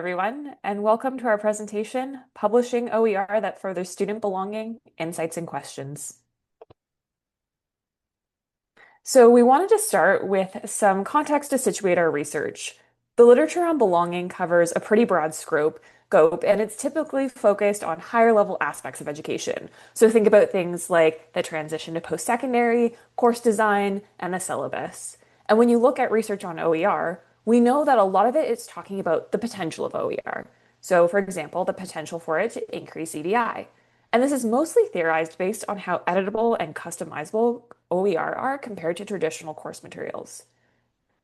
everyone, and welcome to our presentation, Publishing OER that Furthers Student Belonging, Insights and Questions. So we wanted to start with some context to situate our research. The literature on belonging covers a pretty broad scope, and it's typically focused on higher level aspects of education. So think about things like the transition to post-secondary, course design, and the syllabus. And when you look at research on OER, we know that a lot of it is talking about the potential of OER. So, for example, the potential for it to increase EDI. And this is mostly theorized based on how editable and customizable OER are compared to traditional course materials.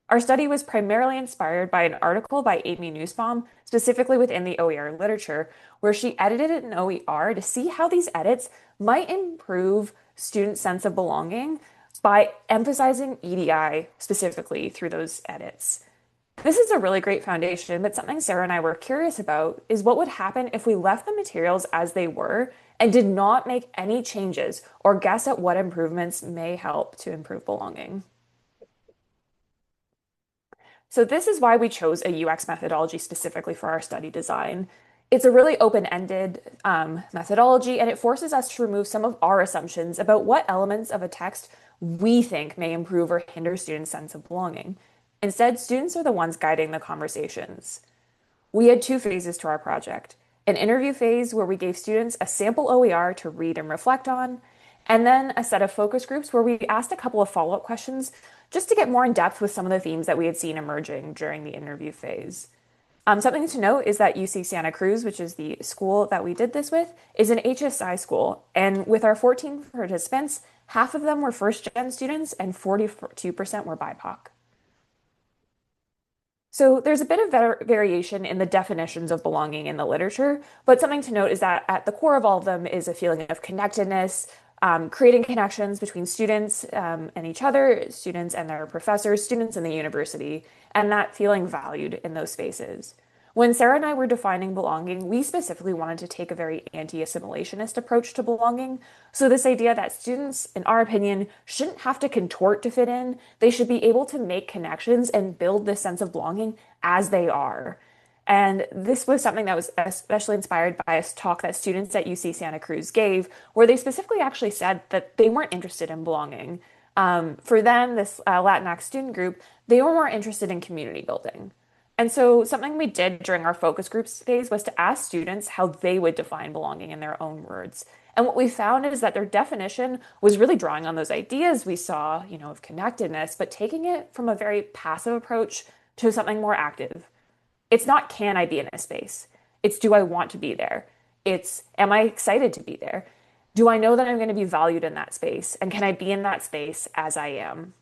Our study was primarily inspired by an article by Amy Nussbaum, specifically within the OER literature, where she edited it in OER to see how these edits might improve students' sense of belonging by emphasizing EDI specifically through those edits. This is a really great foundation, but something Sarah and I were curious about is what would happen if we left the materials as they were and did not make any changes or guess at what improvements may help to improve belonging. So this is why we chose a UX methodology specifically for our study design. It's a really open-ended methodology, and it forces us to remove some of our assumptions about what elements of a text we think may improve or hinder students' sense of belonging. Instead, students are the ones guiding the conversations. We had two phases to our project: an interview phase where we gave students a sample OER to read and reflect on, and then a set of focus groups where we asked a couple of follow-up questions just to get more in depth with some of the themes that we had seen emerging during the interview phase. Something to note is that UC Santa Cruz, which is the school that we did this with, is an HSI school. And with our 14 participants, half of them were first-gen students and 42% were BIPOC. So there's a bit of variation in the definitions of belonging in the literature, but something to note is that at the core of all of them is a feeling of connectedness, creating connections between students and each other, students and their professors, students and the university, and that feeling valued in those spaces. When Sarah and I were defining belonging, we specifically wanted to take a very anti-assimilationist approach to belonging. So this idea that students, in our opinion, shouldn't have to contort to fit in. They should be able to make connections and build this sense of belonging as they are. And this was something that was especially inspired by a talk that students at UC Santa Cruz gave, where they specifically actually said that they weren't interested in belonging. For them, this Latinx student group, they were more interested in community building. And so something we did during our focus groups phase was to ask students how they would define belonging in their own words. And what we found is that their definition was really drawing on those ideas we saw, of connectedness, but taking it from a very passive approach to something more active. It's not, can I be in a space? It's, do I want to be there? It's, am I excited to be there? Do I know that I'm going to be valued in that space? And can I be in that space as I am?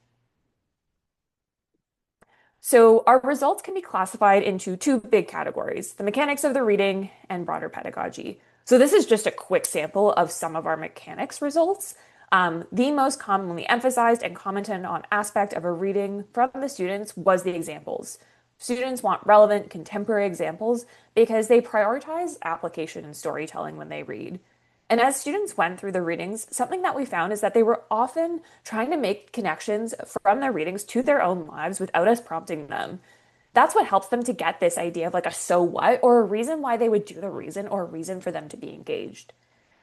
So our results can be classified into two big categories: the mechanics of the reading and broader pedagogy. So this is just a quick sample of some of our mechanics results. The most commonly emphasized and commented on aspect of a reading from the students was the examples. Students want relevant contemporary examples because they prioritize application and storytelling when they read. And as students went through the readings, something that we found is that they were often trying to make connections from their readings to their own lives without us prompting them. That's what helps them to get this idea of like a so what, or a reason why they would do the reason, or a reason for them to be engaged.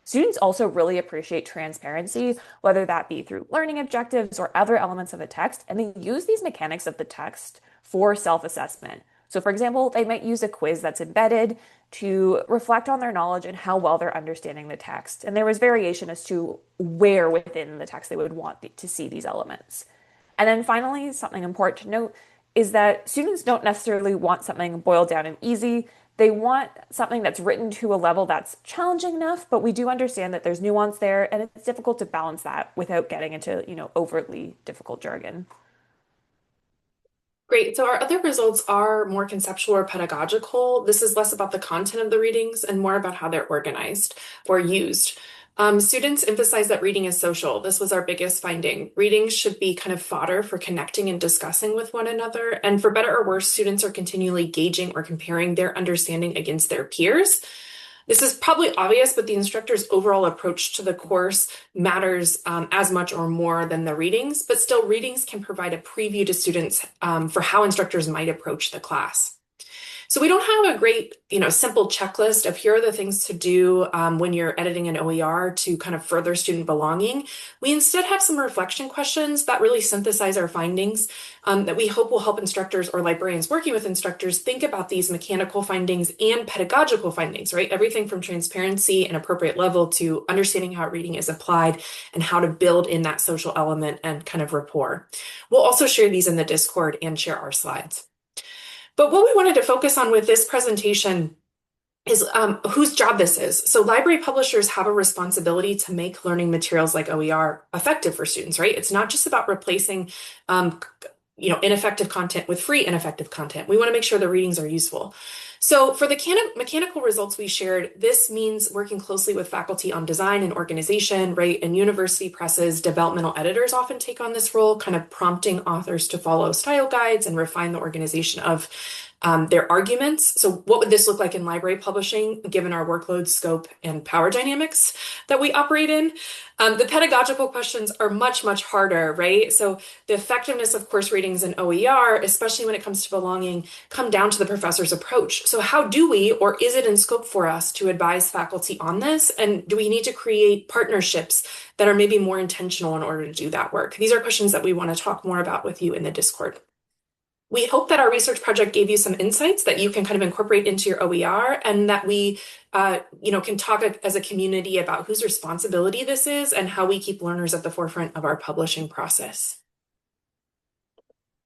Students also really appreciate transparency, whether that be through learning objectives or other elements of a text, and they use these mechanics of the text for self-assessment. So for example, they might use a quiz that's embedded to reflect on their knowledge and how well they're understanding the text. And there was variation as to where within the text they would want to see these elements. And then finally, something important to note is that students don't necessarily want something boiled down and easy. They want something that's written to a level that's challenging enough, but we do understand that there's nuance there, and it's difficult to balance that without getting into, overtly difficult jargon. Great. So our other results are more conceptual or pedagogical. This is less about the content of the readings and more about how they're organized or used. Students emphasize that reading is social. This was our biggest finding. Readings should be kind of fodder for connecting and discussing with one another. And for better or worse, students are continually gauging or comparing their understanding against their peers. This is probably obvious, but the instructor's overall approach to the course matters as much or more than the readings, but still readings can provide a preview to students for how instructors might approach the class. So we don't have a great, simple checklist of here are the things to do when you're editing an OER to kind of further student belonging. We instead have some reflection questions that really synthesize our findings that we hope will help instructors or librarians working with instructors think about these mechanical findings and pedagogical findings, right? Everything from transparency and appropriate level to understanding how reading is applied and how to build in that social element and kind of rapport. We'll also share these in the Discord and share our slides. But what we wanted to focus on with this presentation is whose job this is. So library publishers have a responsibility to make learning materials like OER effective for students, right? It's not just about replacing ineffective content with free ineffective content. We want to make sure the readings are useful. So for the mechanical results we shared, this means working closely with faculty on design and organization, right? And university presses, developmental editors often take on this role, kind of prompting authors to follow style guides and refine the organization of their arguments. So what would this look like in library publishing, given our workload, scope, and power dynamics that we operate in? The pedagogical questions are much, much harder, right? So the effectiveness of course ratings in OER, especially when it comes to belonging, come down to the professor's approach. So how do we, or is it in scope for us to advise faculty on this? And do we need to create partnerships that are maybe more intentional in order to do that work? These are questions that we want to talk more about with you in the Discord. We hope that our research project gave you some insights that you can kind of incorporate into your OER and that we can talk as a community about whose responsibility this is and how we keep learners at the forefront of our publishing process.